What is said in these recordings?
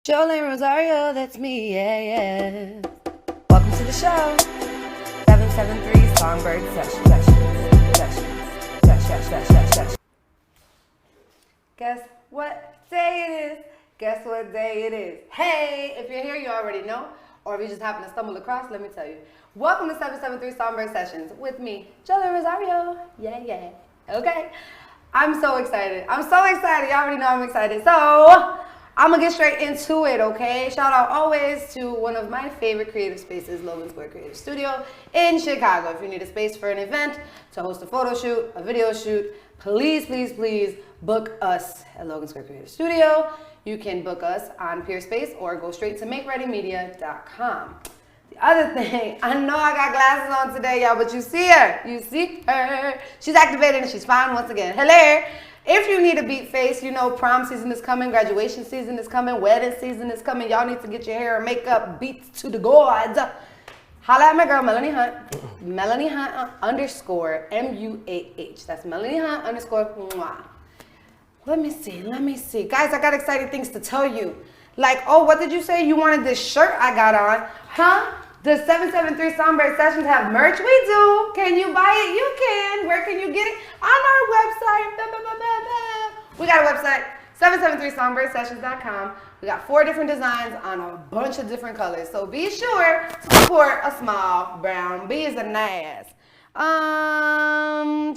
JOLIN, ROSARIO, that's me, yeah. Welcome to the show. 773 Songbird Sessions. Guess what day it is? Guess what day it is? Hey, if you're here, you already know. Or if you just happen to stumble across, let me tell you. Welcome to 773 Songbird Sessions with me, JOLIN, ROSARIO. Yeah. Okay. I'm so excited. You already know I'm excited. So, I'm gonna get straight into it, okay? Shout out always to one of my favorite creative spaces, Logan Square Creative Studio in Chicago. If you need a space for an event, to host a photo shoot, a video shoot, please book us at Logan Square Creative Studio. You can book us on Peerspace or go straight to makereadymedia.com. The other thing, I know I got glasses on today, y'all, but you see her. She's activated and she's fine once again. Hello. If you need a beat face, you know prom season is coming, graduation season is coming, wedding season is coming. Y'all need to get your hair and makeup beats to the gods. Holla at my girl, Melanie Hunt. Melanie Hunt _ MUAH. That's Melanie Hunt _ Let me see. Guys, I got exciting things to tell you. Like, oh, what did you say? You wanted this shirt I got on? Huh? Does 773 Songbird Sessions have merch? We do. Can you buy it? You can. Where can you get it? On our website. We got a website, 773songbirdSessions.com. We got 4 different designs on a bunch of different colors. So be sure to support a small brown bee is an ass.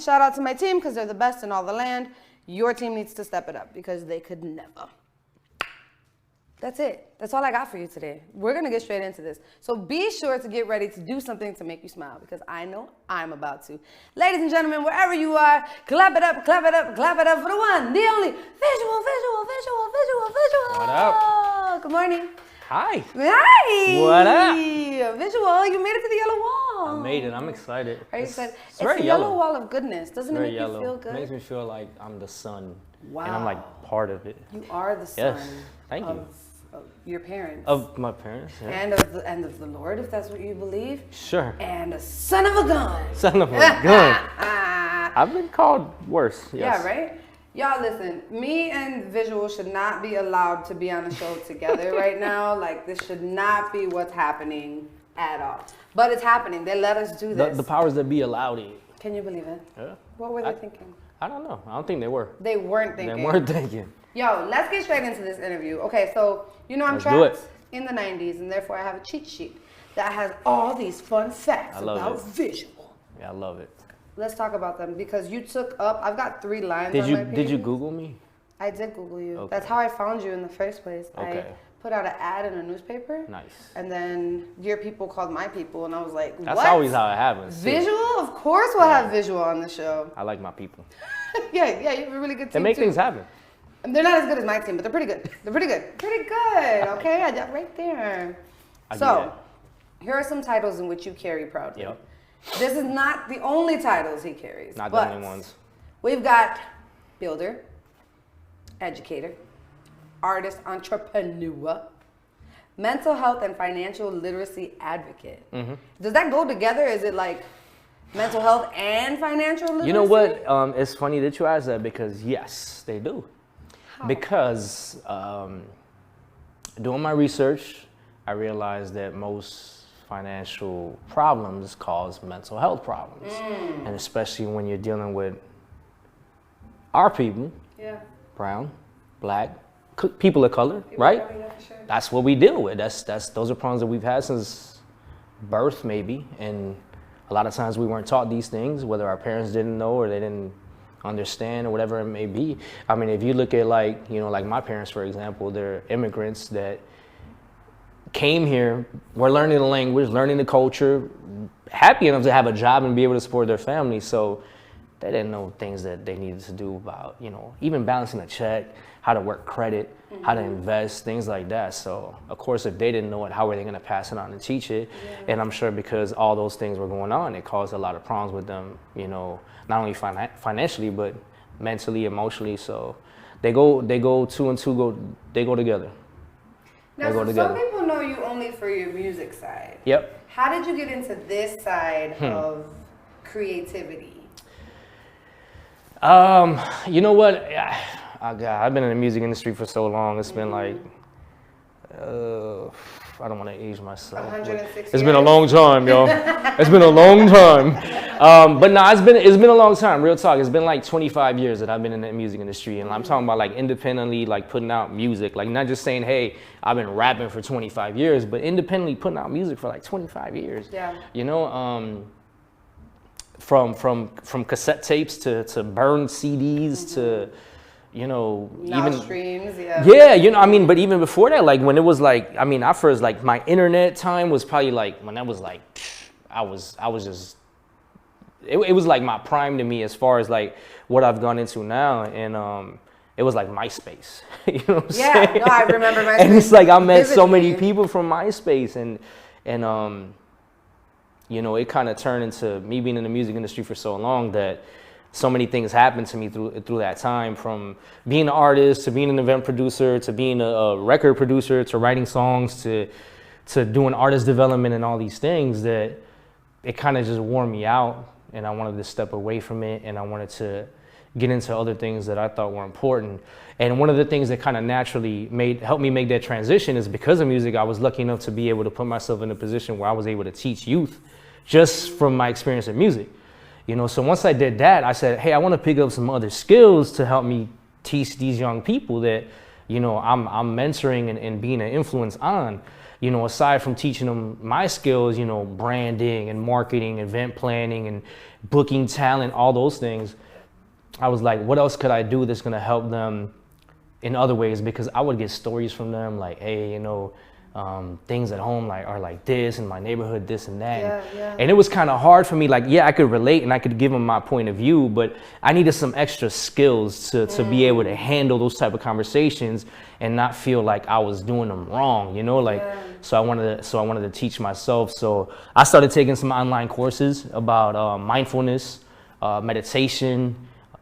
Shout out to my team because they're the best in all the land. Your team needs to step it up because they could never. That's it. That's all I got for you today. We're going to get straight into this. So be sure to get ready to do something to make you smile because I know I'm about to. Ladies and gentlemen, wherever you are, clap it up for the one, the only, visual. What up? Good morning. Hi. Hi. What up? Visual, you made it to the yellow wall. I made it. I'm excited. Are you excited? It's very a yellow. yellow wall of goodness. Doesn't it make you feel good? It makes me feel like I'm the sun. Wow. And I'm like part of it. You are the son. Yes. Thank you. Of your parents. Of my parents. Yeah. And of the Lord, if that's what you believe. Sure. And a son of a gun. Son of a gun. I've been called worse. Yes. Yeah, right? Y'all listen, me and Visual should not be allowed to be on a show together right now. Like, this should not be what's happening at all. But it's happening. They let us do this. The powers that be allowed it. Can you believe it? Yeah. What were they thinking? I don't know. I don't think they were. They weren't thinking. They weren't thinking. Yo, let's get straight into this interview. Okay, so, you know I'm Let's do trapped it. in the 90s, and therefore I have a cheat sheet that has all these fun facts about Visual. Yeah, I love it. Let's talk about them because you took up, I've got 3 lines on my page. Did you Google me? I did Google you. Okay. That's how I found you in the first place. Okay. I put out an ad in a newspaper. Nice. And then your people called my people, and I was like, That's what? always how it happens. Visual? Of course we'll have Visual on the show. I like my people. yeah, you have a really good team They make too. things happen. They're not as good as my team, but they're pretty good. Pretty good, okay? I got right there. So, here are some titles in which you carry proudly. Yep. This is not the only titles he carries. Not the only ones. We've got builder, educator, artist, entrepreneur, mental health and financial literacy advocate. Mm-hmm. Does that go together? Is it like mental health and financial literacy? You know what? It's funny that you ask that because yes, they do. How? Because doing my research, I realized that most financial problems cause mental health problems. And especially when you're dealing with our people, brown, black, people of color, right? Sure. That's what we deal with. Those are problems that we've had since birth, maybe. And a lot of times we weren't taught these things, whether our parents didn't know or they didn't understand or whatever it may be. I mean, if you look at like my parents, for example, they're immigrants that came here, were learning the language, learning the culture, happy enough to have a job and be able to support their family. So they didn't know things that they needed to do about, even balancing a check, how to work credit, how to invest, things like that. So of course, if they didn't know it, how were they going to pass it on and teach it? And I'm sure because all those things were going on, it caused a lot of problems with them, not only financially, but mentally, emotionally. So they go 2 and 2 go together. Now, some people know you only for your music side. Yep. How did you get into this side of creativity? You know what? I've been in the music industry for so long. It's been like I don't want to age myself. 106 It's been a long time, yo. It's been a long time. But no, it's been a long time. Real talk. It's been like 25 years that I've been in the music industry, and I'm talking about like independently, like putting out music, like not just saying, hey, I've been rapping for 25 years, but independently putting out music for like 25 years. Yeah. You know, from cassette tapes to burned CDs to, you know, Now even streams, yeah. Yeah, you know, I mean, but even before that, like when it was like, I mean, I first like my internet time was probably like when that was like, I was just, it was like my prime to me as far as like what I've gone into now, and it was like MySpace. You know what I'm saying? No, I remember MySpace. And it's like I met so many vividly. people from MySpace, and you know, it kind of turned into me being in the music industry for so long that so many things happened to me through that time, from being an artist to being an event producer to being a record producer to writing songs to doing artist development and all these things, that it kind of just wore me out, and I wanted to step away from it, and I wanted to get into other things that I thought were important. And one of the things that kind of naturally helped me make that transition is because of music. I was lucky enough to be able to put myself in a position where I was able to teach youth just from my experience in music. You know, so once I did that, I said, hey, I want to pick up some other skills to help me teach these young people that, you know, I'm mentoring and being an influence on. You know, aside from teaching them my skills, you know, branding and marketing, event planning and booking talent, all those things, I was like, what else could I do that's going to help them in other ways? Because I would get stories from them like, hey, you know, things at home are like this, in my neighborhood, this and that. Yeah. And it was kind of hard for me. Like, yeah, I could relate and I could give them my point of view, but I needed some extra skills to be able to handle those type of conversations and not feel like I was doing them wrong, you know, like, so I wanted to teach myself. So I started taking some online courses about mindfulness, meditation,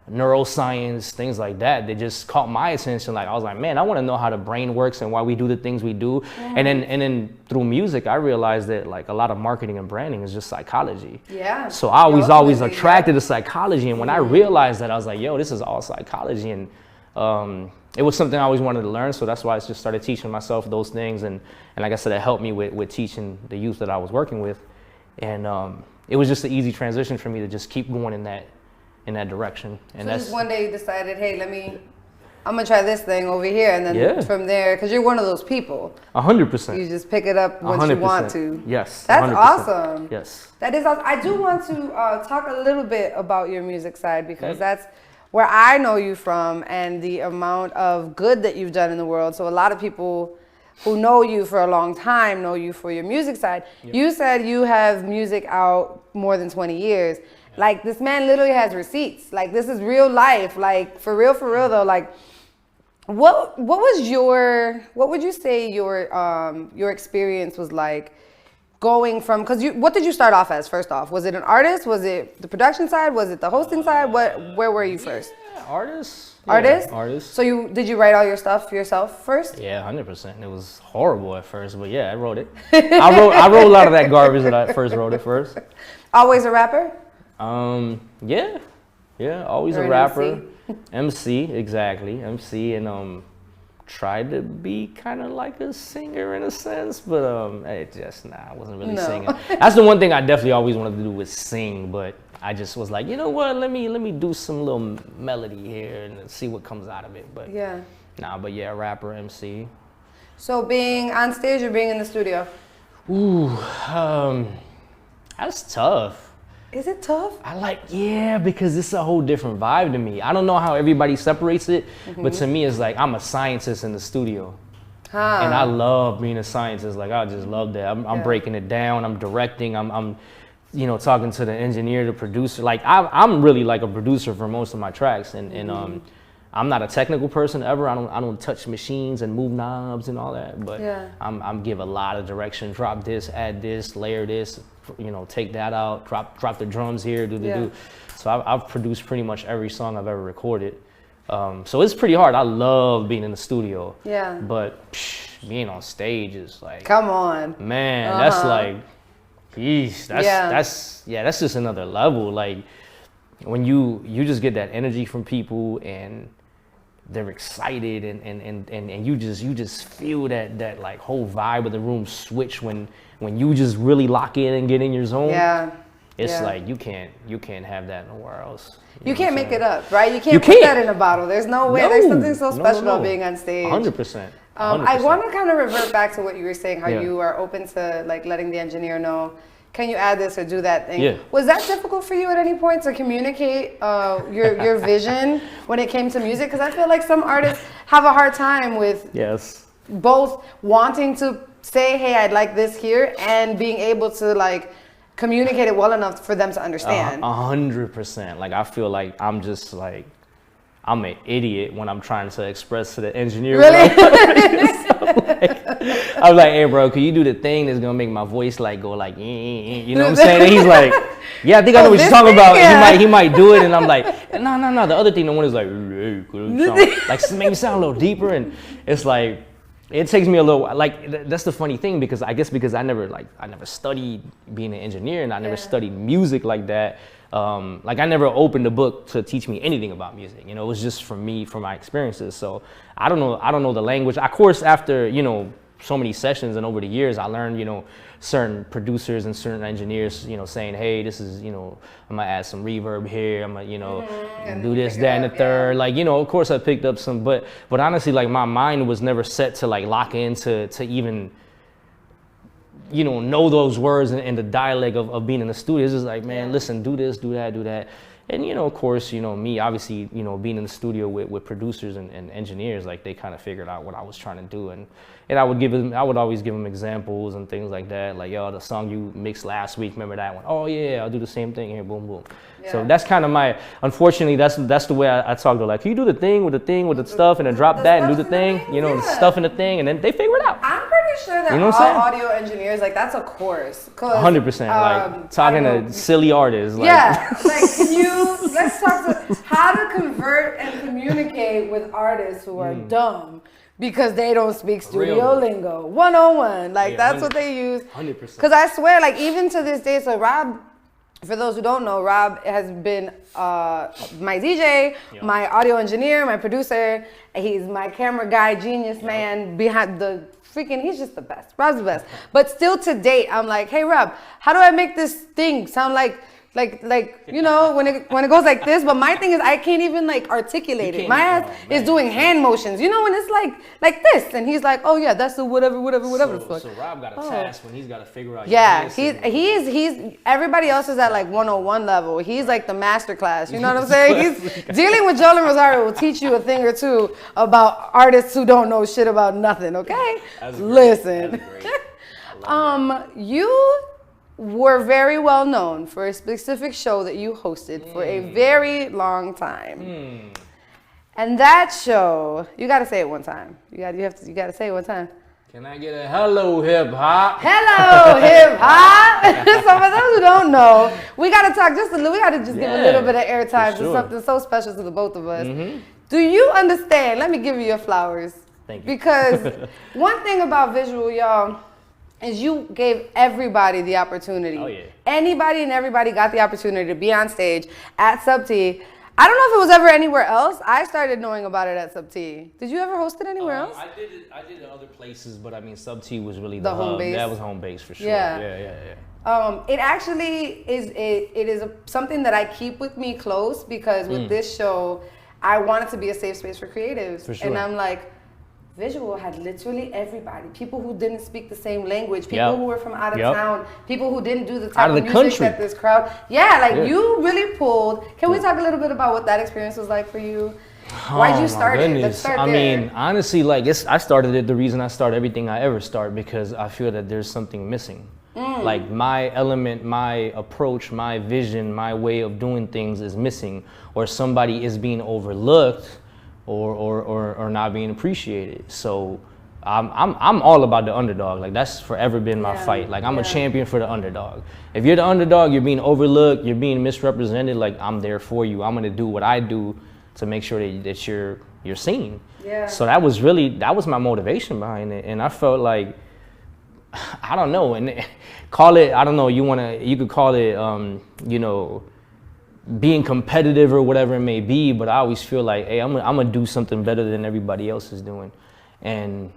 neuroscience, things like that. They just caught my attention. Like, I was like, man, I want to know how the brain works and why we do the things we do. And then through music, I realized that like a lot of marketing and branding is just psychology. Yeah. So I was always attracted to psychology. And when I realized that, I was like, yo, this is all psychology. And it was something I always wanted to learn. So that's why I just started teaching myself those things. And like I said, it helped me with teaching the youth that I was working with. And it was just an easy transition for me to just keep going in that direction. And so just one day you decided, hey, I'm gonna try this thing over here, and then from there, because you're one of those people. 100%. You just pick it up once you want to. Yes. That's 100%. awesome. Yes. That is awesome. I do want to talk a little bit about your music side, because that's where I know you from, and the amount of good that you've done in the world. So a lot of people who know you for a long time know you for your music side. You said you have music out more than 20 years. Like, this man literally has receipts. Like, this is real life. Like, for real though, like, what would you say your experience was like going from, what did you start off as first off? Was it an artist? Was it the production side? Was it the hosting side? Where were you first? Artist. Artist? So did you write all your stuff yourself first? Yeah, 100%. It was horrible at first, but yeah, I wrote it. I wrote a lot of that garbage that I first wrote it first. Always a rapper? Yeah, always a rapper. MC, exactly, MC, and tried to be kind of like a singer in a sense, but I wasn't really singing. That's the one thing I definitely always wanted to do, was sing, but I just was like, you know what, let me do some little melody here and see what comes out of it. But rapper, MC. So being on stage or being in the studio? Ooh, that's tough. Is it tough? Because it's a whole different vibe to me. I don't know how everybody separates it, but to me, it's like I'm a scientist in the studio. And I love being a scientist. Like, I just love that. I'm breaking it down. I'm directing. I'm talking to the engineer, the producer. Like, I'm really like a producer for most of my tracks. And I'm not a technical person ever. I don't touch machines and move knobs and all that. But I'm give a lot of direction. Drop this, add this, layer this. Take that out, drop the drums here, do. So I've produced pretty much every song I've ever recorded. So it's pretty hard. I love being in the studio. Yeah. But being on stage is like, come on, man, that's like, geez, that's just another level. Like, when you just get that energy from people, and they're excited and you just feel that like whole vibe of the room switch when you just really lock in and get in your zone. Yeah. It's like you can't have that nowhere else. You can't make it up, right? You can't put that in a bottle. There's no way. There's something so special about being on stage. 100%. I want to kind of revert back to what you were saying, how you are open to like letting the engineer know, can you add this or do that thing? Yeah. Was that difficult for you at any point to communicate your vision when it came to music? Because I feel like some artists have a hard time with both wanting to say, hey, I'd like this here, and being able to like communicate it well enough for them to understand. 100%. Like I feel like I'm an idiot when I'm trying to express to the engineer. Really? I'm like, hey bro, can you do the thing that's gonna make my voice like go like, you know what I'm saying? And he's like, yeah, I think I know what you're talking about. Yeah. He might do it, and I'm like, no. The other thing, the one is like, like make me sound a little deeper, and it's like, it takes me a little, like, that's the funny thing, because I guess because I never studied being an engineer, and I never studied music like that. Like I never opened a book to teach me anything about music. You know, it was just from my experiences. So I don't know the language. Of course, after, you know, so many sessions and over the years, I learned, you know, certain producers and certain engineers, you know, saying, hey, this is, you know, I'm gonna add some reverb here. I'm gonna, you know, do this, that, and the third. Like, you know, of course I picked up some, but honestly, like my mind was never set to like lock into to even, you know those words and the dialect of being in the studio. It's just like, man, listen, do this, do that, do that. And, you know, of course, you know, me, obviously, you know, being in the studio with producers and engineers, like they kind of figured out what I was trying to do. And I would always give them examples and things like that. Like, yo, the song you mixed last week, remember that one? Oh yeah, I'll do the same thing here, boom, boom. Yeah. So that's kind of unfortunately, that's the way I talk to, like, can you do the thing with the stuff and then drop that and do the thing, you know, the stuff in the thing, and then they figure it out. I'm pretty sure that all audio engineers, like, that's a course. 100%, like, talking to silly artists. Like. Yeah, like, let's talk to how to convert and communicate with artists who are dumb because they don't speak studio lingo. 101, like, that's what they use. 100%. Because I swear, like, even to this day, so RAWB, for those who don't know, RAWB has been my DJ, my audio engineer, my producer. He's my camera guy, genius man behind the freaking, he's just the best. RAWB's the best. But still to date, I'm like, hey RAWB, how do I make this thing sound like you know, when it goes like this? But my thing is, I can't even like articulate it. My ass is doing hand motions, you know, when it's like this, and he's like, oh yeah, that's the whatever. So RAWB got a task when he's got to figure out. Yeah, he's everybody else is at like 101 level. He's like the master class. You know what I'm saying? He's dealing with JOLIN ROSARIO will teach you a thing or two about artists who don't know shit about nothing. Okay, listen. You were very well known for a specific show that you hosted for a very long time. And that show, you gotta say it one time. You gotta say it one time. Can I get a hello hip hop? Hello hip hop. So for those who don't know, we gotta talk just a little. We gotta just give a little bit of airtime to something so special to the both of us. Do you understand? Let me give you your flowers. Thank you. Because one thing about visual, y'all, is you gave everybody the opportunity. Oh, yeah. Anybody and everybody got the opportunity to be on stage at Sub T. I don't know if it was ever anywhere else. I started knowing about it at Sub T. Did you ever host it anywhere else? I did it other places, but I mean, Sub T was really the home base. That was home base for sure. Yeah. It actually is something that I keep with me close, because with this show, I want it to be a safe space for creatives. For sure. And I'm like, Visual had literally everybody. People who didn't speak the same language, people who were from out of town, people who didn't do the type of music that this crowd. You really pulled. Can we talk a little bit about what that experience was like for you? Why'd you start it? Let's start there. I mean, honestly, like, I started it, the reason I start everything I ever start, because I feel that there's something missing. Like, my element, my approach, my vision, my way of doing things is missing, or somebody is being overlooked, or not being appreciated. So I'm all about the underdog. Like, that's forever been my fight. Like, I'm a champion for the underdog. If you're the underdog, you're being overlooked, you're being misrepresented, like, I'm there for you. I'm gonna do what I do to make sure that you're seen. So that was my motivation behind it. And I felt like, I don't know, and call it, I don't know, you could call it, you know, being competitive or whatever it may be, but I always feel like, hey, I'm gonna do something better than everybody else is doing. And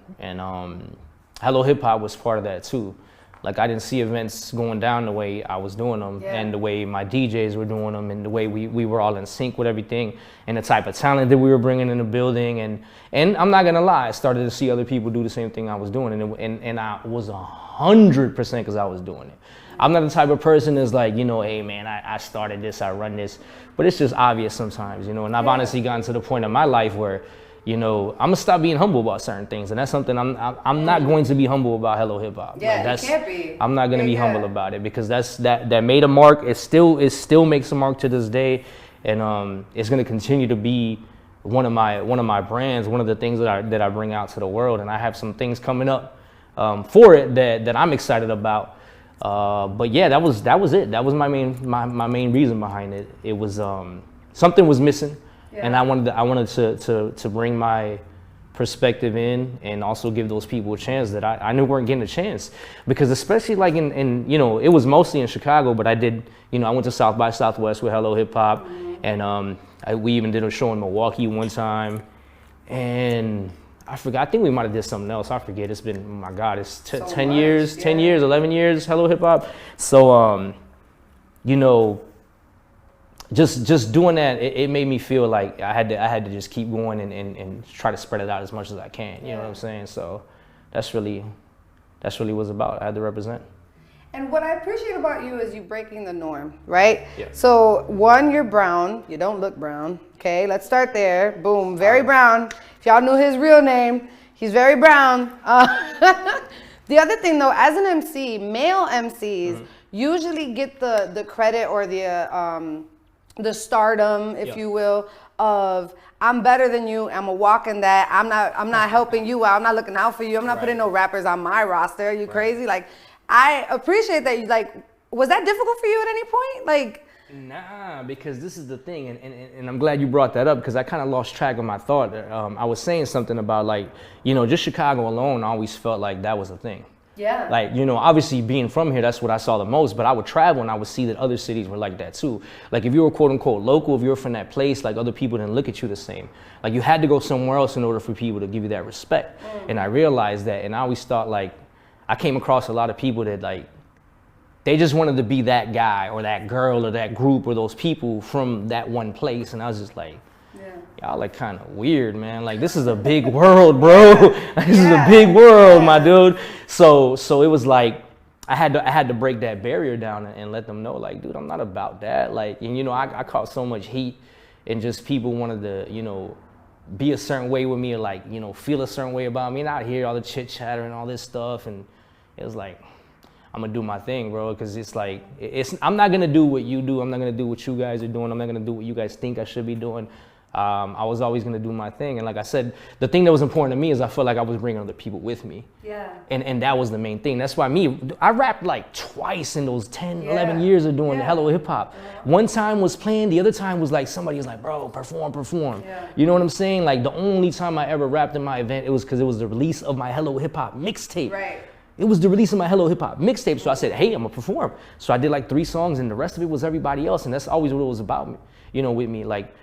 Hello Hip Hop was part of that too. Like, I didn't see events going down the way I was doing them, and the way my DJs were doing them, and the way we were all in sync with everything, and the type of talent that we were bringing in the building. And I'm not gonna lie, I started to see other people do the same thing I was doing, and I was 100% because I was doing it. I'm not the type of person that's like, you know, hey man, I started this, I run this, but it's just obvious sometimes, you know. And I've honestly gotten to the point in my life where, you know, I'm gonna stop being humble about certain things, and that's something I'm not going to be humble about Hello Hip Hop. Yeah, like, that's, you can't be. I'm not gonna be humble about it, because that made a mark. It still makes a mark to this day, and it's gonna continue to be one of my brands, one of the things that I bring out to the world. And I have some things coming up for it that I'm excited about. But yeah, that was it. That was my main reason behind it. It was something was missing. Yeah. And I wanted to bring my perspective in, and also give those people a chance that I knew weren't getting a chance. Because especially like in you know, it was mostly in Chicago, but I did, you know, I went to South by Southwest with Hello Hip Hop, and we even did a show in Milwaukee one time, and I forgot, I think we might have did something else. I forget. It's been, oh my God, it's 10 years, 10 years, 11 years, Hello Hip Hop. So, you know, just doing that, it made me feel like I had to just keep going and try to spread it out as much as I can. You know what I'm saying? So that's really what it's about. I had to represent. And what I appreciate about you is you breaking the norm, right? Yeah. So one, you're brown. You don't look brown. Okay, let's start there. Boom, very brown. If y'all knew his real name, he's very brown. The other thing though, as an MC, male MCs usually get the credit or the stardom, if you will, of I'm better than you. I'm a walk in that. I'm not helping you out. I'm not looking out for you. I'm not putting no rappers on my roster. Are you crazy? Like, I appreciate that. You like, was that difficult for you at any point? Like, nah, because this is the thing, and I'm glad you brought that up, because I kind of lost track of my thought. I was saying something about, like, you know, just Chicago alone, I always felt like that was a thing. Yeah. Like, you know, obviously being from here, that's what I saw the most, but I would travel and I would see that other cities were like that too. Like, if you were quote unquote local, if you were from that place, like, other people didn't look at you the same. Like, you had to go somewhere else in order for people to give you that respect. And I realized that, and I always thought, like, I came across a lot of people that, like, they just wanted to be that guy or that girl or that group or those people from that one place. And I was just like, y'all like kind of weird, man. Like, this is a big world, bro. This is a big world, my dude. So it was like, I had to break that barrier down and let them know, like, dude, I'm not about that. Like, and you know, I caught so much heat, and just people wanted to, you know, be a certain way with me, or like, you know, feel a certain way about me. And I'd hear all the chit chatter and all this stuff, and it was like, I'm gonna do my thing, bro, because it's like, I'm not gonna do what you do. I'm not gonna do what you guys are doing. I'm not gonna do what you guys think I should be doing. I was always gonna do my thing, and like I said, the thing that was important to me is I felt like I was bringing other people with me. Yeah. And that was the main thing. That's why I rapped like twice in those 10, 11 years of doing Hello Hip Hop. One time was playing, the other time was like somebody was like, bro, perform. Yeah. You know what I'm saying? Like, the only time I ever rapped in my event, it was because it was the release of my Hello Hip Hop mixtape. Right. It was the release of my Hello Hip Hop mixtape, so I said, hey, I'm gonna perform. So I did like 3 songs, and the rest of it was everybody else, and that's always what it was about, you know, with me. Like,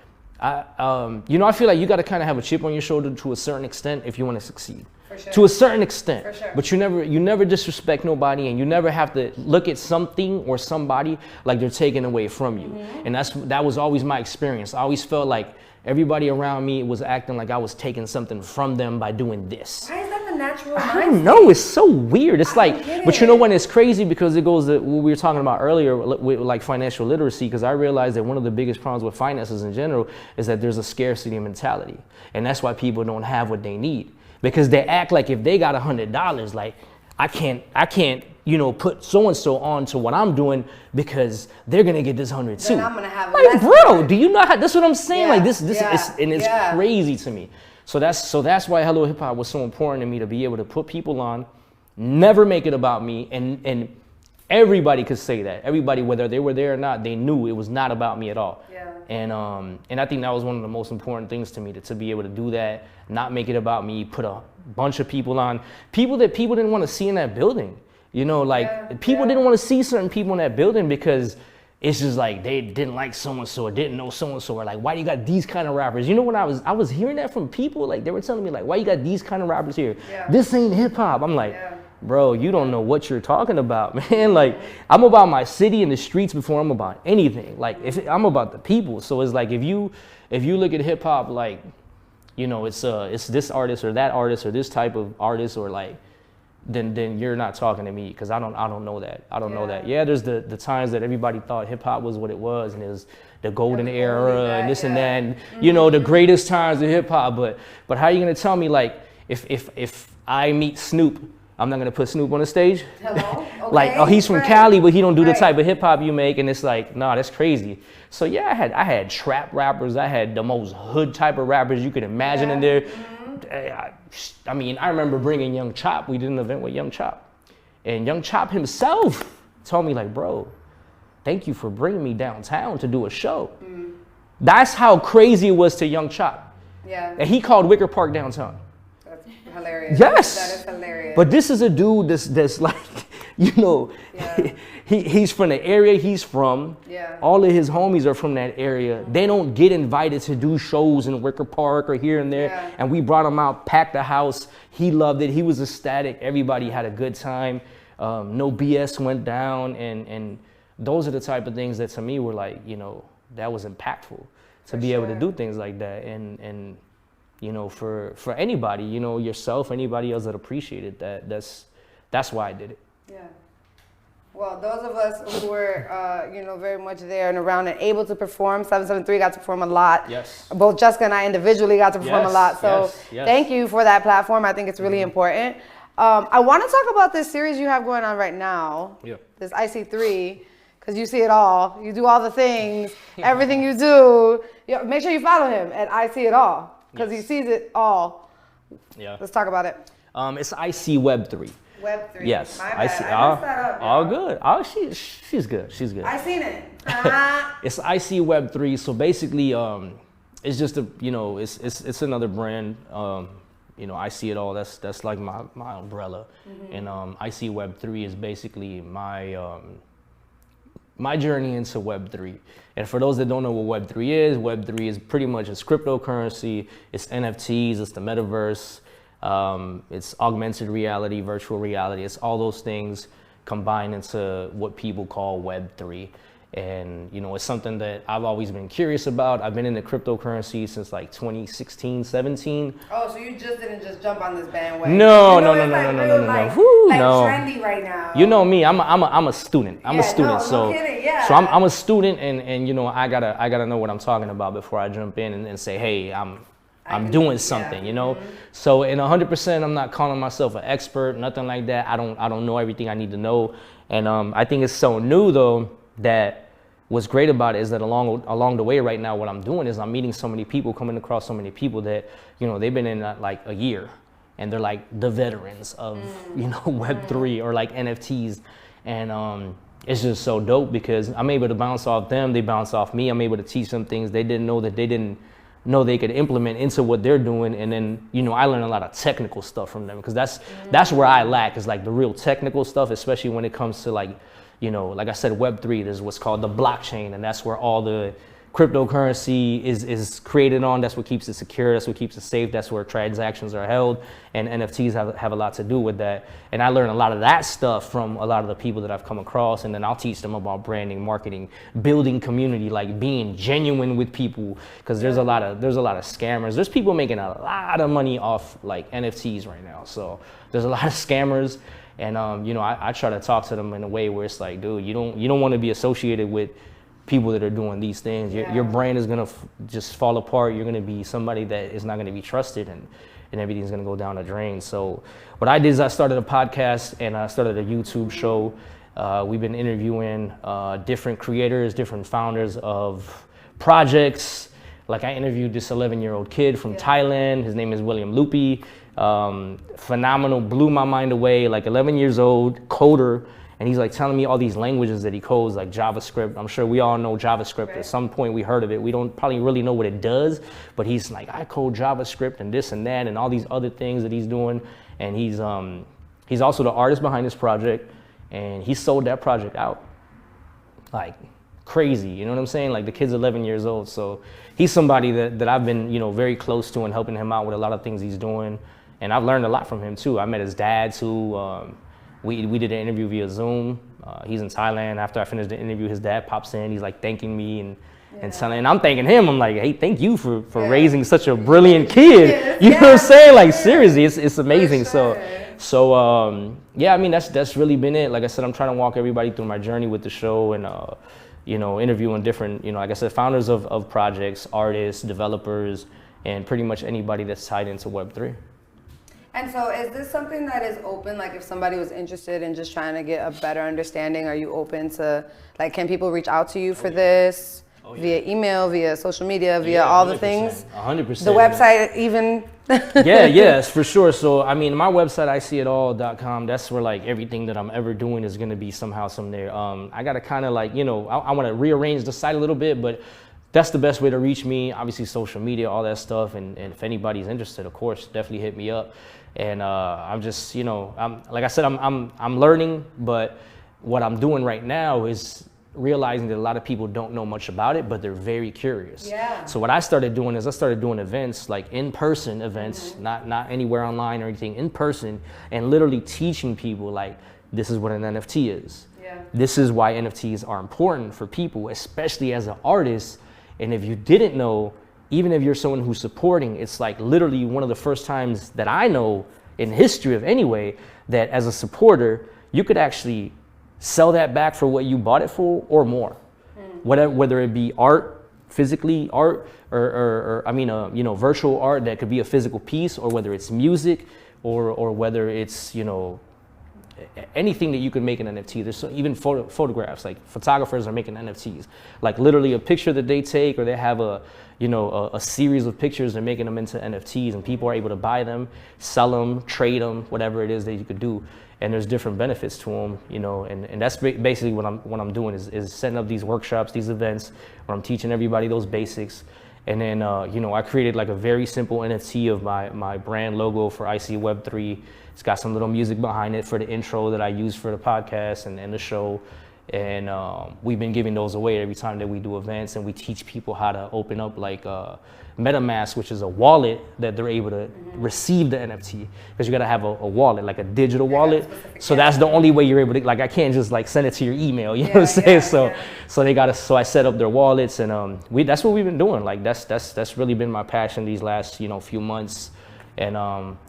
you know, I feel like you got to kind of have a chip on your shoulder to a certain extent if you want to succeed. For sure. To a certain extent. For sure. But you never disrespect nobody, and you never have to look at something or somebody like they're taking away from you. And that was always my experience. I always felt like everybody around me was acting like I was taking something from them by doing this. Why is that the natural mindset? I don't know, it's so weird. It's like, but you know when it's crazy, because it goes to what we were talking about earlier with like financial literacy, because I realized that one of the biggest problems with finances in general is that there's a scarcity mentality. And that's why people don't have what they need, because they act like if they got $100, like, I can't, you know, put so-and-so on to what I'm doing because they're gonna get this 100 too. Then I'm gonna have like, bro, do you know how, that's what I'm saying? Like, this is, and it's crazy to me. So that's why Hello Hip Hop was so important to me, to be able to put people on, never make it about me, and everybody could say that. Everybody, whether they were there or not, they knew it was not about me at all. Yeah. And I think that was one of the most important things to me, to be able to do that, not make it about me, put a bunch of people on, people that people didn't want to see in that building. You know, like, people didn't want to see certain people in that building because it's just like they didn't like so-and-so or didn't know so-and-so, or like, why you got these kind of rappers? You know, when I was hearing that from people, like they were telling me like, why you got these kind of rappers here? Yeah. This ain't hip hop. I'm like, bro, you don't know what you're talking about, man. Like, I'm about my city and the streets before I'm about anything. Like, I'm about the people. So it's like, if you look at hip hop, like, you know, it's this artist or that artist or this type of artist, or like, then you're not talking to me, because I don't know that. I don't know that. Yeah, there's the times that everybody thought hip hop was what it was, and it was the golden era and this and that, and you know, the greatest times of hip hop. But how are you gonna tell me, like, if I meet Snoop, I'm not gonna put Snoop on the stage? Hello? Okay. Like, oh, he's from Cali, but he don't do the type of hip hop you make, and it's like, nah, that's crazy. So yeah, I had trap rappers, I had the most hood type of rappers you could imagine in there. I mean, I remember bringing Young Chop. We did an event with Young Chop, and Young Chop himself told me like, bro, thank you for bringing me downtown to do a show. That's how crazy it was to Young Chop. Yeah. And he called Wicker Park downtown. Hilarious. Yes. That is hilarious. But this is a dude that's like, you know, he's from the area he's from. Yeah. All of his homies are from that area. They don't get invited to do shows in Wicker Park or here and there. Yeah. And we brought him out, packed the house. He loved it. He was ecstatic. Everybody had a good time. No BS went down. And those are the type of things that to me were like, you know, that was impactful to be able to do things like that. And you know, for anybody, you know, yourself, anybody else that appreciated that, that's why I did it. Yeah. Well, those of us who were, you know, very much there and around and able to perform, 773 got to perform a lot. Yes. Both Jessica and I individually got to perform a lot. So thank you for that platform. I think it's really important. I want to talk about this series you have going on right now. Yeah. This IC3, because you see it all. You do all the things, everything you do. Make sure you follow him at I See It All. Because he sees it all. Yeah. Let's talk about it. It's IC Web3. Web3. Yes. My bad. I messed that up. All good. Oh, she's good. She's good. I seen it. It's IC Web3. So basically, it's just a, you know, it's another brand. You know, I See It All. That's like my umbrella. And IC Web3 is basically my journey into Web3. And for those that don't know what Web3 is pretty much it's cryptocurrency, it's NFTs, it's the metaverse, it's augmented reality, virtual reality. It's all those things combined into what people call Web3. And, you know, it's something that I've always been curious about. I've been into cryptocurrency since like 2016, 17. Oh, so you just didn't just jump on this bandwagon? No. Trendy right now. You know me, I'm a student. I'm a student. So I'm a student, and you know, I gotta know what I'm talking about before I jump in and say, hey, I'm doing something, you know? So in 100%, I'm not calling myself an expert, nothing like that. I don't know everything I need to know. And I think it's so new though, that what's great about it is that along the way right now, what I'm doing is I'm meeting so many people, coming across so many people that, you know, they've been in like a year and they're like the veterans of, you know, Web3 or like NFTs. And it's just so dope because I'm able to bounce off them. They bounce off me. I'm able to teach them things they didn't know that they didn't know they could implement into what they're doing. And then, you know, I learn a lot of technical stuff from them because that's where I lack, is like the real technical stuff, especially when it comes to like, you know, like I said, Web3, there's what's called the blockchain, and that's where all the cryptocurrency is created on. That's what keeps it secure. That's what keeps it safe. That's where transactions are held, and NFTs have a lot to do with that. And I learned a lot of that stuff from a lot of the people that I've come across, and then I'll teach them about branding, marketing, building community, like being genuine with people, because there's a lot of scammers. There's people making a lot of money off like NFTs right now. So there's a lot of scammers. And you know, I try to talk to them in a way where it's like, dude, you don't want to be associated with people that are doing these things. Your brain is gonna just fall apart. You're gonna be somebody that is not gonna be trusted, and everything's gonna go down the drain. So what I did is I started a podcast and I started a YouTube show. We've been interviewing different creators, different founders of projects. Like I interviewed this 11-year-old kid from Thailand. His name is William Lupi. Phenomenal, blew my mind away, like 11 years old, coder, and he's like telling me all these languages that he codes, like JavaScript. I'm sure we all know JavaScript. Right. At some point we heard of it. We don't probably really know what it does, but he's like, I code JavaScript and this and that and all these other things that he's doing. And he's also the artist behind this project, and he sold that project out. Like crazy. You know what I'm saying? Like the kid's 11 years old. So he's somebody that I've been, you know, very close to and helping him out with a lot of things he's doing. And I've learned a lot from him too. I met his dad too. We did an interview via Zoom. He's in Thailand. After I finished the interview, his dad pops in. He's like thanking me and I'm thanking him. I'm like, hey, thank you for raising such a brilliant kid. You know what I'm saying? Like seriously, it's amazing. So yeah, I mean that's really been it. Like I said, I'm trying to walk everybody through my journey with the show and you know, interviewing different, you know, like I said, founders of projects, artists, developers, and pretty much anybody that's tied into Web3. And so is this something that is open, like if somebody was interested in just trying to get a better understanding, are you open to, like, can people reach out to you for this? Via email, via social media, via all the things? 100%. The website even? Yes, for sure. So, I mean, my website, ISEEITALLDAY.com, that's where, like, everything that I'm ever doing is going to be somehow there. I got to kind of, like, you know, I want to rearrange the site a little bit, but that's the best way to reach me. Obviously, social media, all that stuff. And if anybody's interested, of course, definitely hit me up. And I'm just, you know, like I said, I'm learning, but what I'm doing right now is realizing that a lot of people don't know much about it, but they're very curious. Yeah. So what I started doing is I started doing events, like in-person events, not anywhere online or anything, in person, and literally teaching people, like, this is what an NFT is. Yeah. This is why NFTs are important for people, especially as an artist. And if you didn't know, even if you're someone who's supporting, it's like literally one of the first times that I know in history of anyway, that as a supporter, you could actually sell that back for what you bought it for or more. Whether it be art, physically art, or I mean, you know, virtual art that could be a physical piece, or whether it's music, or whether it's, you know, anything that you can make an NFT. There's even photographs, like photographers are making NFTs, like literally a picture that they take, or they have a, you know, a series of pictures, they're making them into NFTs, and people are able to buy them, sell them, trade them, whatever it is that you could do. And there's different benefits to them, you know, and that's basically what I'm doing is setting up these workshops, these events where I'm teaching everybody those basics. And then, you know, I created like a very simple NFT of my brand logo for IC Web3. It's got some little music behind it for the intro that I use for the podcast and the show. And we've been giving those away every time that we do events, and we teach people how to open up like MetaMask, which is a wallet that they're able to receive the NFT, because you got to have a wallet, like a digital wallet. So that's the only way you're able to, like, I can't just like send it to your email, you know what I'm saying? So they got to, so I set up their wallets, and that's what we've been doing. Like that's really been my passion these last, you know, few months. And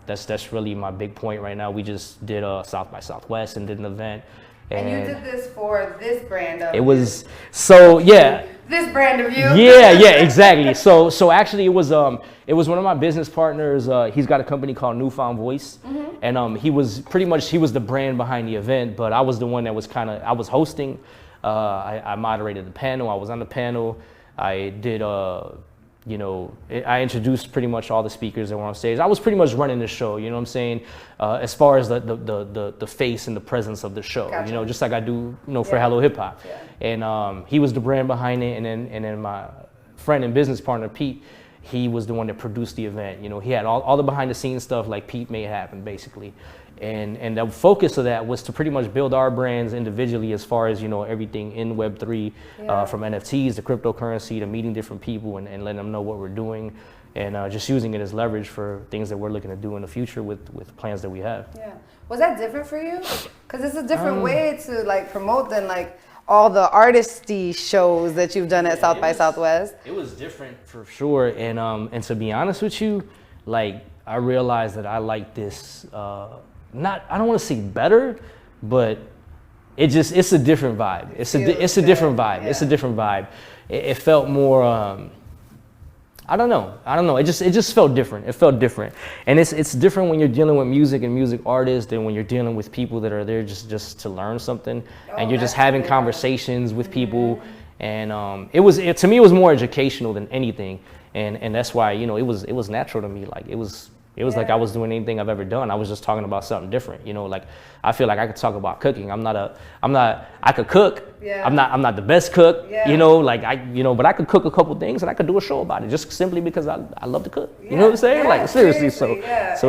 that's really my big point right now. We just did South by Southwest and did an event. And you did this for this brand of it was so yeah. This brand of you. Yeah, exactly. So actually it was one of my business partners. He's got a company called Newfound Voice, and he was the brand behind the event, but I was the one that was I was hosting. I moderated the panel. I was on the panel. I did you know, I introduced pretty much all the speakers that were on stage. I was pretty much running the show, you know what I'm saying? As far as the face and the presence of the show, you know, just like I do, you know, for Hello Hip Hop. And he was the brand behind it, and then my friend and business partner, Pete, he was the one that produced the event. You know, he had all the behind the scenes stuff, like Pete made happen, basically. And the focus of that was to pretty much build our brands individually, as far as, you know, everything in Web3, from NFTs to cryptocurrency to meeting different people and letting them know what we're doing, and just using it as leverage for things that we're looking to do in the future with plans that we have. Yeah. Was that different for you? Because it's a different way to like promote than like all the artisty shows that you've done at South by Southwest. It was different for sure. And to be honest with you, like, I realized that I like this, I don't want to say better, but it's a different vibe. It's a different vibe. It's a different vibe. It felt more, I don't know. It just felt different. It felt different. And it's different when you're dealing with music and music artists than when you're dealing with people that are there just to learn something. And you're just having conversations with people. And to me, it was more educational than anything. And that's why, you know, it was natural to me. Like, it was like I was doing anything I've ever done. I was just talking about something different, you know. Like, I feel like I could talk about cooking. I could cook. Yeah. I'm not the best cook, you know. Like, but I could cook a couple things and I could do a show about it, just simply because I love to cook. You know what I'm saying? Like, seriously. So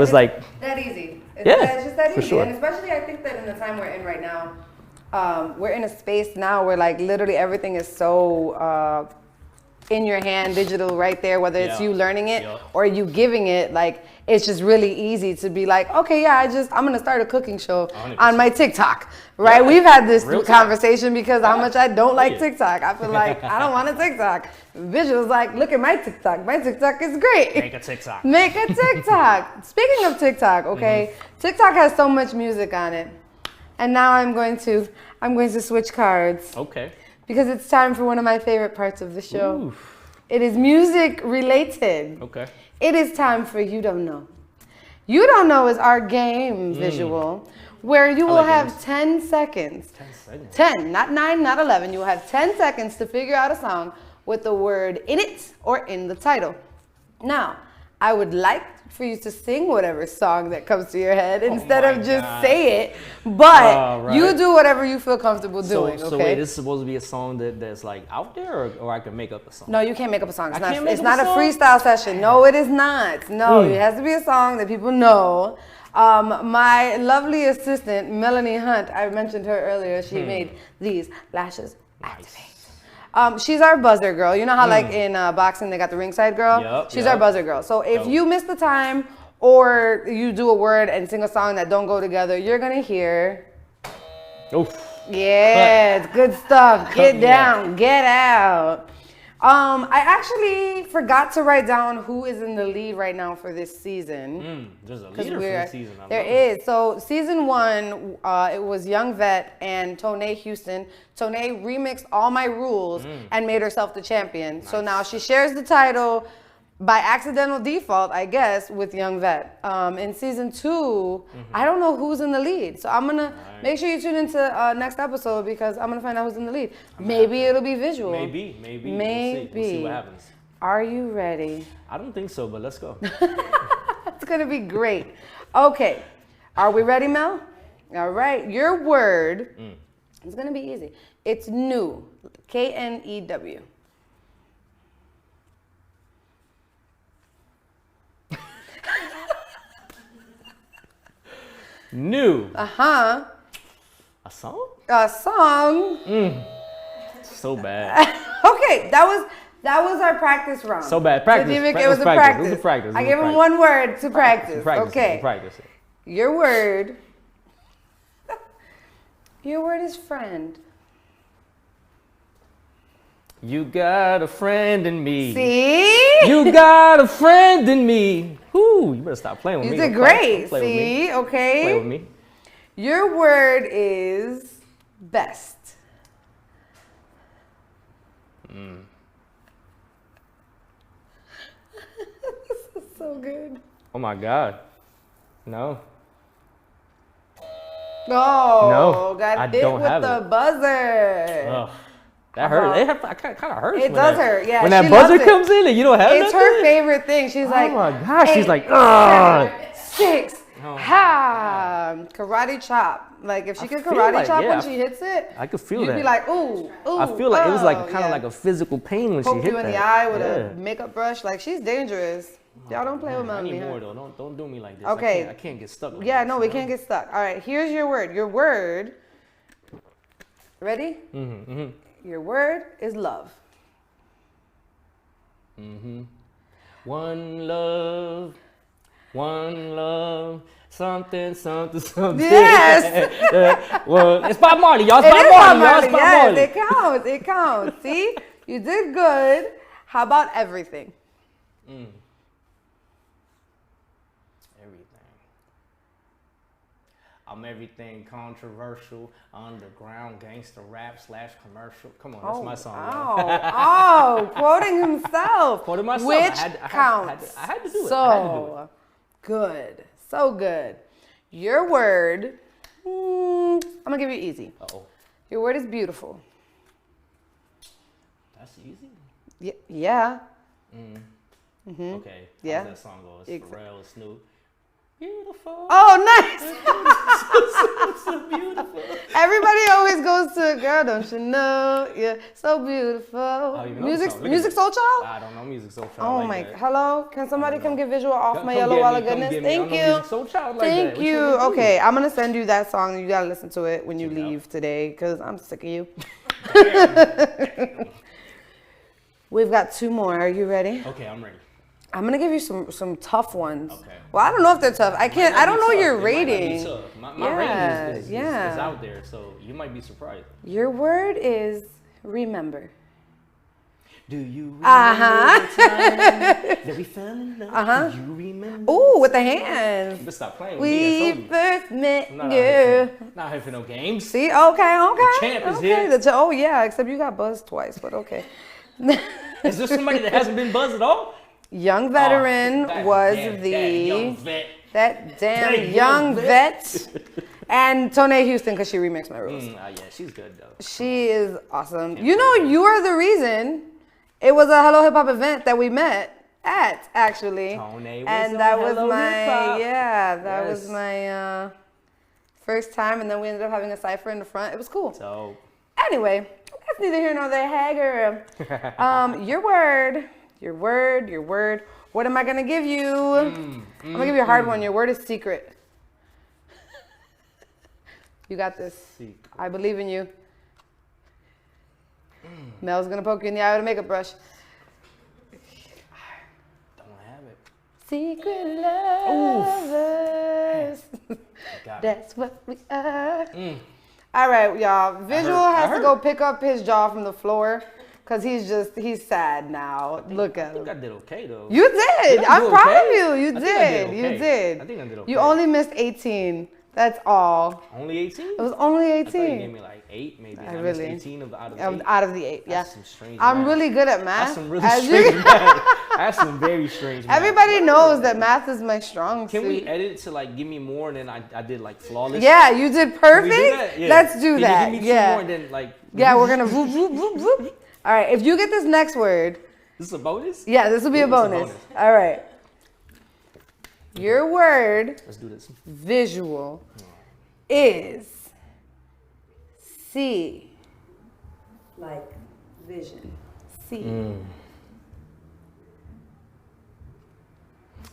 it's like that easy. It's just that easy. For sure. And especially, I think that in the time we're in right now, we're in a space now where like literally everything is so in your hand, digital right there, whether it's you learning it or you giving it, like it's just really easy to be like, okay, yeah, I'm gonna start a cooking show 100%. On my TikTok, right? Yeah. We've had this conversation because how much I don't like TikTok. I feel like I don't want a TikTok. Visuals like, look at my TikTok. My TikTok is great. Make a TikTok. Make a TikTok. Speaking of TikTok, okay, TikTok has so much music on it, and now I'm going to switch cards. Okay. Because it's time for one of my favorite parts of the show. Oof. It is music related. Okay. It is time for You Don't Know. You Don't Know is our game visual where you will have 10 seconds. 10 seconds. 10, not 9, not 11. You will have 10 seconds to figure out a song with the word in it or in the title. Now, I would like for you to sing whatever song that comes to your head instead of just say it, but you do whatever you feel comfortable doing, okay? So wait, this is supposed to be a song that's like out there, or I can make up a song? No, you can't make up a song. It's not a freestyle session. No, it is not. No, it has to be a song that people know. My lovely assistant, Melanie Hunt, I mentioned her earlier, she made these lashes activate. She's our buzzer girl. You know how like in boxing they got the ringside girl? She's our buzzer girl. So if you miss the time or you do a word and sing a song that don't go together, you're going to hear... Oof. Yeah, it's good stuff. Get down, get out. I actually forgot to write down who is in the lead right now for this season. There's a leader for this season. There is. So season 1, it was Young Vet and Toné Houston. Toné remixed All My Rules and made herself the champion. Nice. So now she shares the title by accidental default, I guess, with Young Vet. In season 2, I don't know who's in the lead. So I'm going to make sure you tune into next episode because I'm going to find out who's in the lead. Maybe it'll be visual. Maybe. We'll see what happens. Are you ready? I don't think so, but let's go. It's going to be great. Okay. Are we ready, Mel? All right. Your word is going to be easy. It's new. K-N-E-W. New. Uh-huh. A song? A song. So bad. Okay, that was our practice round. So bad. Practice. It was a practice. I gave him one word to practice. Okay. Practice it. Your word. Your word is friend. You got a friend in me. See? You got a friend in me. Whoo, you better stop playing with me. You did great. See? Okay. Play with me. Your word is best. This is so good. Oh my God. No. No. Got hit with the buzzer. Ugh. That hurts. It kind of hurts. It does hurt, yeah. When that buzzer comes in and you don't have it. It's her favorite thing. She's like, oh my gosh. 8, She's like, 6, ha, karate chop. Like if she could karate chop when she hits it, I could feel you'd that. be like, ooh. I feel like it was like kind of like a physical pain when she hit that. Poke you in the eye with a makeup brush. Like she's dangerous. Y'all don't play with Melanie. I need more though. Don't do me like this. Okay. I can't get stuck. Like this, no, we can't get stuck. All right, here's your word. Your word. Ready? Your word is love. One love, something. Yes. Well, it's Bob Marley, y'all. It's Bob Marley. Yes, it counts. See, you did good. How about everything? I'm everything controversial, underground, gangster rap / commercial. Come on, that's my song. Quoting himself. Quoting myself. Which counts. I had to do it. So good. So good. Your word, I'm going to give you easy. Uh-oh. Your word is beautiful. That's easy? Yeah. Okay. Yeah. How's that song go? It's Pharrell and Snoop. Beautiful. Oh, nice. so beautiful. Everybody always goes to, girl, don't you know? You're so beautiful. Music Soul Child? I don't know Music Soul Child. Oh like my, that. hello? Can somebody come get visual off my yellow wall of goodness? Thank you. Music Soul Child like Thank that. you. Okay, I'm going to send you that song. You got to listen to it when you leave today because I'm sick of you. We've got 2 more. Are you ready? Okay, I'm ready. I'm going to give you some tough ones. Okay. Well, I don't know if they're tough. I don't know your rating. My rating is out there, so you might be surprised. Your word is remember. Do you remember the time that we fell in love? Do you remember? Ooh, with the hands. But stop playing with me. We first met, I'm not here for no games. See, okay. The champ is here. Oh, yeah, except you got buzzed twice, but okay. Is there somebody that hasn't been buzzed at all? Young Veteran was that damn young vet. And Toné Houston, because she remixed my rules. Yeah, she's good, though. She is awesome. You know, you are the reason. It was a Hello Hip Hop event that we met at, actually. Toné and that was was my first time, and then we ended up having a cypher in the front. It was cool. So anyway, that's neither here nor there. Hager. Your word. What am I gonna give you? I'm gonna give you a hard one. Your word is secret. You got this. Secret. I believe in you. Mel's gonna poke you in the eye with a makeup brush. Don't have it. Secret lovers. That's what we are. All right, y'all. Visual has to go pick up his jaw from the floor because he's sad now. Look at him. I think I did okay, though. You did. I'm proud of you. You did. You did. I think I did okay. You only missed 18. That's all. Only 18? It was only 18. I thought you gave me like 8, maybe. I missed 18 out of the 8. Out of the 8, yeah. That's some strange I'm math. really good at math. That's some really strange math. That's some very strange math. Everybody knows that math is my strong suit. Can we edit it to like give me more and then I did like flawless? Yeah, you did perfect. Can we do that? Yeah. Let's do that. Can you give me 2 more and then like... Yeah, we're going to whoop, whoop, whoop, whoop. All right, if you get this next word... This is a bonus? Yeah, this will be a bonus. All right. Your word... Let's do this. Visual is see. Like vision. See.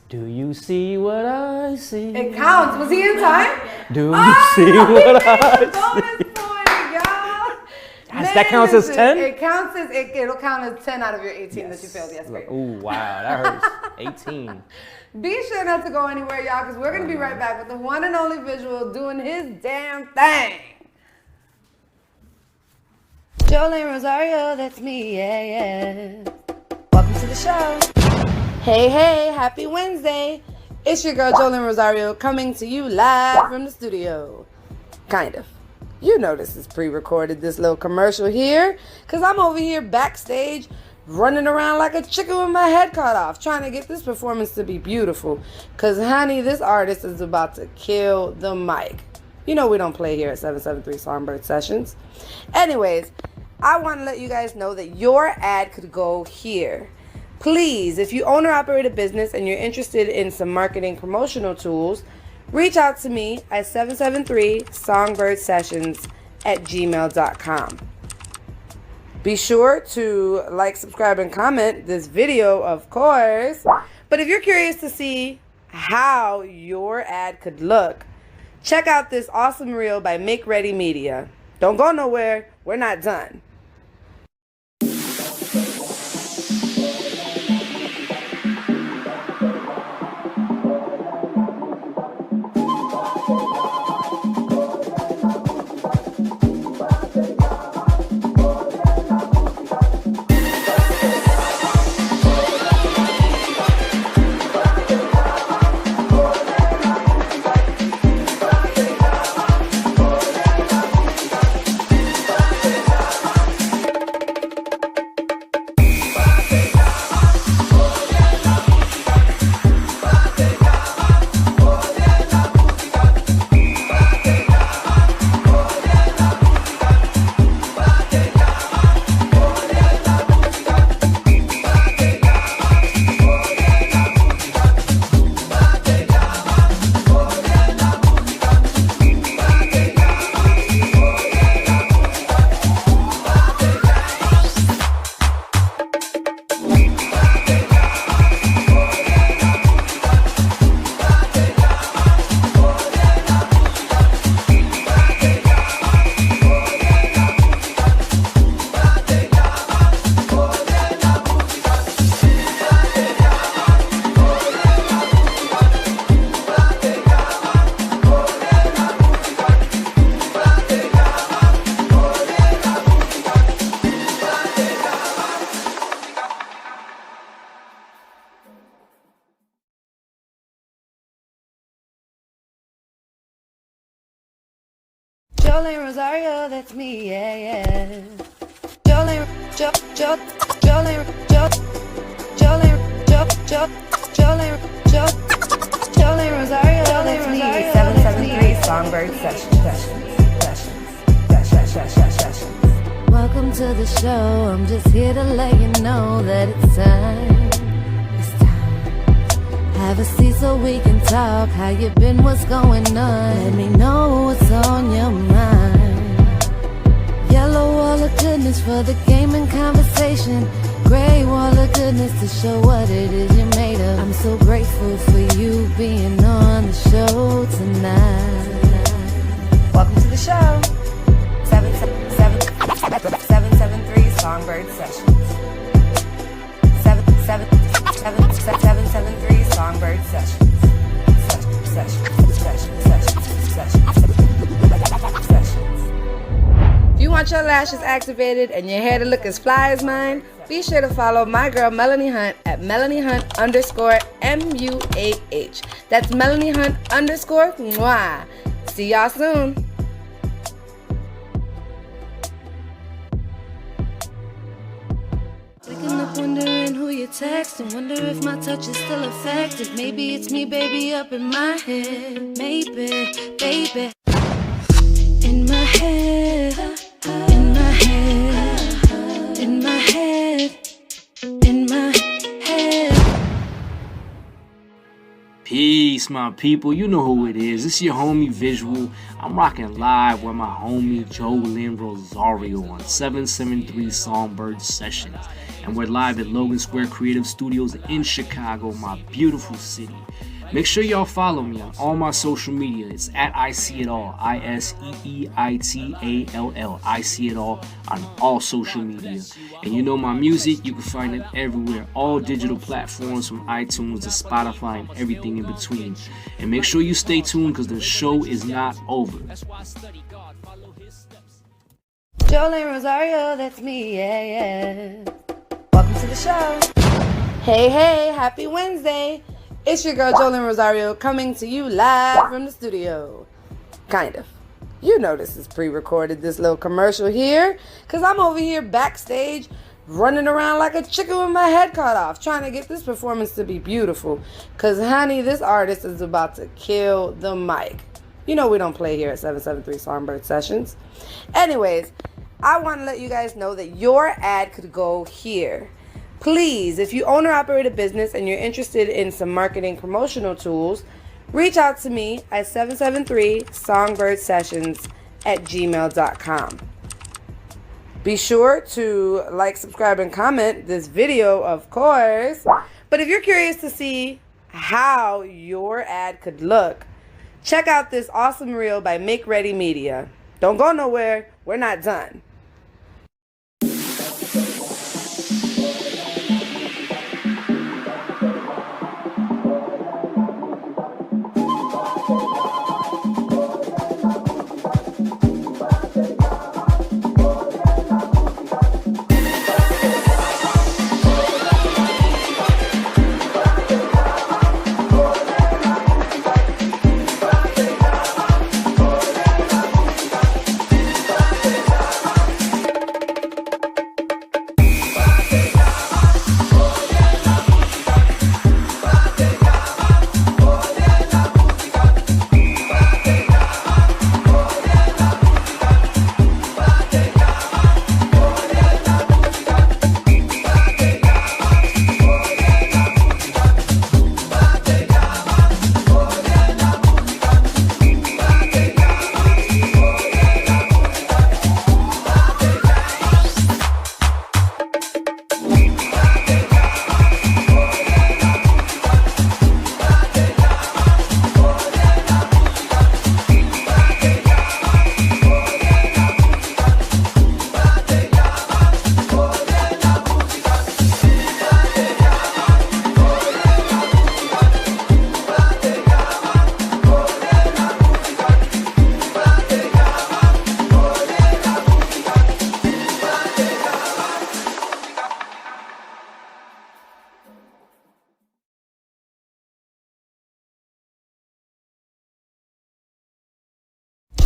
Do you see what I see? It counts. Was he in time? Do you see what I see? Bonus point, y'all. That counts as 10? It counts as it'll count as 10 out of your 18 that you failed. Yes, great. Oh wow, that hurts. 18. Be sure not to go anywhere, y'all, because we're gonna be right back with the one and only Visual doing his damn thing. JOLIN Rosario, that's me, yeah. Welcome to the show. Hey, happy Wednesday. It's your girl JOLIN Rosario coming to you live from the studio. Kind of. You know this is pre-recorded, this little commercial here, because I'm over here backstage running around like a chicken with my head cut off, trying to get this performance to be beautiful. Because, honey, this artist is about to kill the mic. You know we don't play here at 773 Songbird Sessions. Anyways, I want to let you guys know that your ad could go here. Please, if you own or operate a business and you're interested in some marketing promotional tools, reach out to me at 773songbirdsessions@gmail.com. Be sure to like, subscribe, and comment this video, of course. But if you're curious to see how your ad could look, check out this awesome reel by Make Ready Media. Don't go nowhere. We're not done. Jolin Rosario, that's me, yeah. Jolin, Jolin, Jolin, Jolin, Jolin Rosario, that's me. 773 Songbird Sessions. Welcome to the show. I'm just here to let you know that it's time. It's time. Have a seat so we can talk. How you been? What's going on? Let me know what's on your mind. Yellow wall of goodness for the game and conversation. Gray wall of goodness to show what it is you're made of. I'm so grateful for you being on the show tonight. Welcome to the show. 773 Songbird Sessions. 773 Songbird Sessions. If you want your lashes activated and your hair to look as fly as mine, be sure to follow my girl Melanie Hunt at MelanieHunt_MUAH. That's MelanieHunt_mwah. See y'all soon. Waking up wondering who you text and wonder if my touch is still effective. Maybe it's me, baby, up in my head. Maybe, baby. In my head, in my head, in my head, in my head. Peace, my people. You know who it is. It's your homie Visual. I'm rocking live with my homie JOLIN Rosario on 773 Songbird Sessions. And we're live at Logan Square Creative Studios in Chicago, my beautiful city. Make sure y'all follow me on all my social media. It's at I See It All, ISEEITALL. I See It All on all social media. And you know my music, you can find it everywhere. All digital platforms from iTunes to Spotify and everything in between. And make sure you stay tuned because the show is not over. Jolin Rosario, that's me, yeah. Welcome to the show. Hey, happy Wednesday. It's your girl Jolin Rosario coming to you live from the studio. Kind of. You know this is pre-recorded, this little commercial here, because I'm over here backstage running around like a chicken with my head cut off, trying to get this performance to be beautiful. Because, honey, this artist is about to kill the mic. You know we don't play here at 773 Songbird Sessions. Anyways, I want to let you guys know that your ad could go here. Please, if you own or operate a business and you're interested in some marketing promotional tools, reach out to me at 773songbirdsessions@gmail.com. Be sure to like, subscribe, and comment this video, of course. But if you're curious to see how your ad could look, check out this awesome reel by Make Ready Media. Don't go nowhere. We're not done.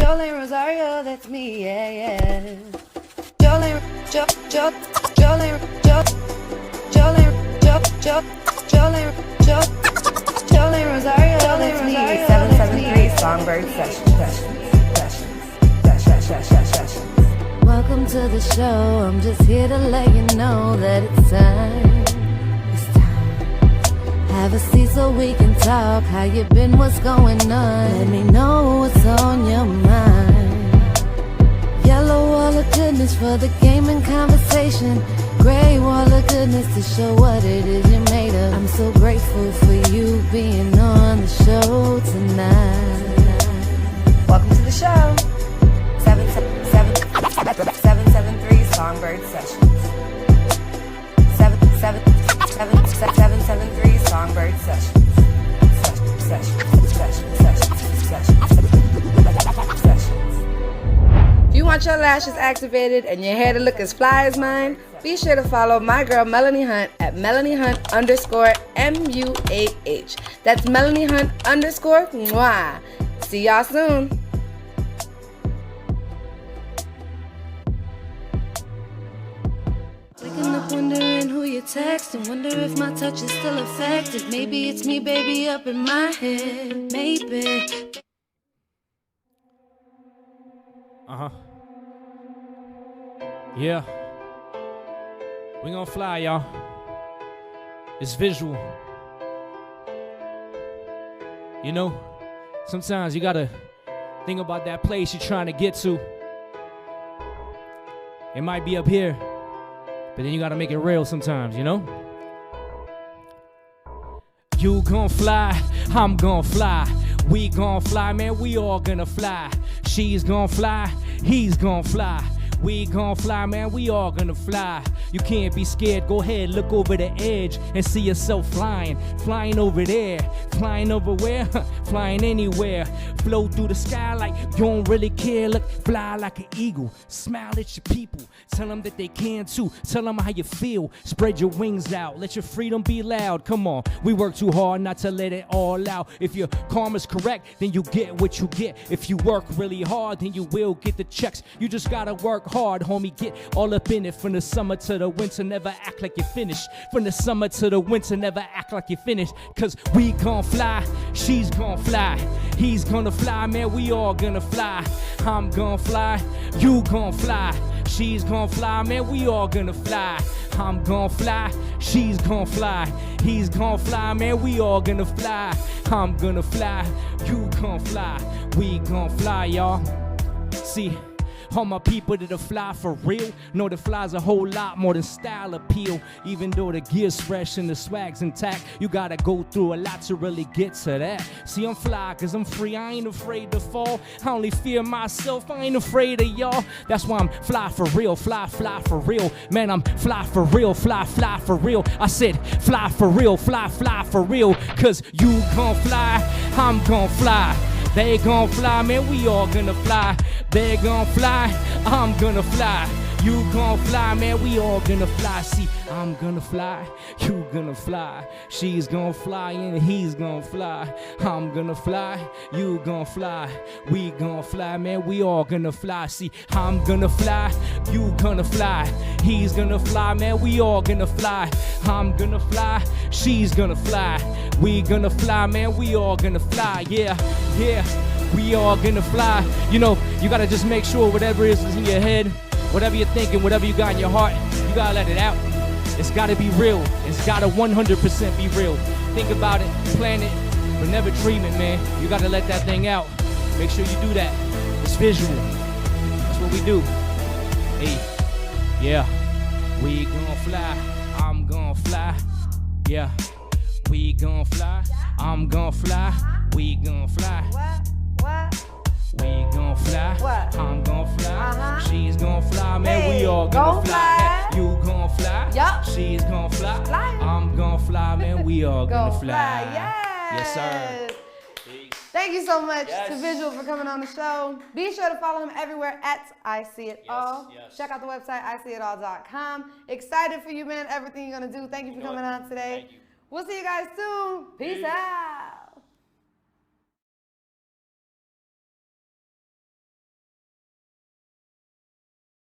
Jolin, Rosario, that's me, yeah, yeah. Jolin, Jolin, Jolin, Rosario, that's me. 773 Songbird Sessions. Welcome to the show. I'm just here to let you know that it's time. It's time. Have a seat so we can talk. How you been? What's going on? Let me know what's on your mind. Yellow wall of goodness for the game and conversation. Gray wall of goodness to show what it is you're made of. I'm so grateful for you being on the show tonight. Welcome to the show. 773 Songbird Sessions. 773 Songbird Sessions. If you want your lashes activated and your hair to look as fly as mine, be sure to follow my girl Melanie Hunt at MelanieHunt_MUAH. That's MelanieHunt_. See y'all soon. Waking up wondering who you text and wonder if my touch is still effective. Maybe it's me, baby, up in my head. Maybe. Yeah. We gonna fly, y'all. It's visual. You know, sometimes you gotta think about that place you're trying to get to. It might be up here, but then you gotta make it real sometimes, you know? You gon' fly, I'm gon' fly. We gon' fly, man, we all gonna fly. She's gon' fly, he's gon' fly. We gon' fly, man, we all gonna fly. You can't be scared, go ahead, look over the edge and see yourself flying. Flying over there, flying over where? Flying anywhere. Flow through the sky like you don't really care. Look, fly like an eagle, smile at your people. Tell them that they can too, tell them how you feel. Spread your wings out, let your freedom be loud. Come on, we work too hard not to let it all out. If your karma's correct, then you get what you get. If you work really hard, then you will get the checks. You just gotta work hard, homie, get all up in it. From the summer to the winter, never act like you're finished. From the summer to the winter, never act like you're finished. Cause we gon' fly, she's gon' fly, he's gonna fly, man, we all gonna fly. I'm gon' fly, you gon' fly, she's gon' fly, man, we all gonna fly. I'm gon' fly, she's gon' fly, he's gon' fly, man, we all gonna fly. I'm gonna fly, you gon' fly, we gon' fly, y'all. See, all my people that'll fly for real know that fly's a whole lot more than style appeal. Even though the gear's fresh and the swag's intact, you gotta go through a lot to really get to that. See, I'm fly cause I'm free, I ain't afraid to fall. I only fear myself, I ain't afraid of y'all. That's why I'm fly for real, fly for real. Man, I'm fly for real, fly for real. I said fly for real, fly for real. Cause you gon' fly, I'm gon' fly. They gon' fly, man, we all gonna fly. They gon' fly, I'm gonna fly. You gon' fly, man, we all gonna fly. See, I'm gonna fly, you gonna fly. She's gonna fly and he's gonna fly. I'm gonna fly, you gonna fly. We gonna fly, man, we all gonna fly. See, I'm gonna fly, you gonna fly. He's gonna fly, man, we all gonna fly. I'm gonna fly, she's gonna fly. We gonna fly, man, we all gonna fly. Yeah, yeah, we all gonna fly. You know, you gotta just make sure whatever is in your head, whatever you're thinking, whatever you got in your heart, you gotta let it out. It's gotta be real. It's gotta 100% be real. Think about it, plan it, but never dream it, man. You gotta let that thing out. Make sure you do that. It's visual. That's what we do. Hey, yeah. We gon' fly. I'm gon' fly. Yeah. We gon' fly. I'm gon' fly. We gon' fly. What? We gon' fly. What? I'm gon' fly. She's gon' fly. Man, Hey, we all gonna gon' fly. fly. Hey, you gon' fly. Yup. She's gon' fly. Flying. I'm gon' fly. Man, we all gonna Go fly. Yes. sir. Thank you so much Yes. to Visual for coming on the show. Be sure to follow him everywhere at I See It All. yes. Check out the website, ISEEITALL.com. Excited for you, man. Everything you're going to do. Thank you for coming on today. Thank you. We'll see you guys soon. Peace out.